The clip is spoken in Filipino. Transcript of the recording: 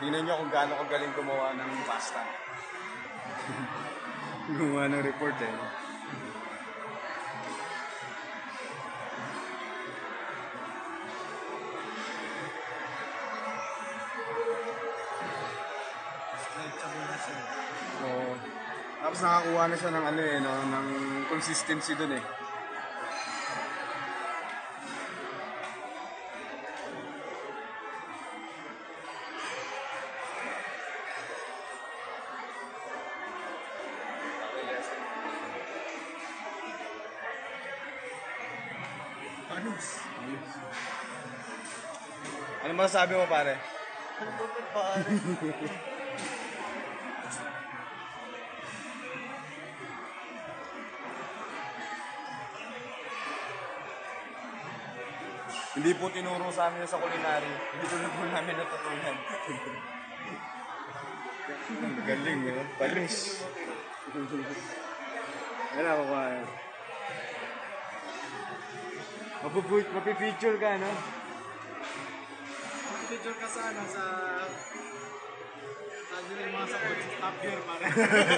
Tingnan nyo kung gaano kagaling gumawa ng pasta. Gumawa ng report eh. So, tapos nakakuha na siya ng ano eh, no, ng consistency dun eh. Ano masasabi mo pare? Ano ba pare? Hindi po tinuro sa amin sa culinary. Hindi po namin natutunan. Galing eh, palis. Wala ko pa. Mapipicture ka, no? Picture ka sa ano, sa yung mga sa Top Gear pare.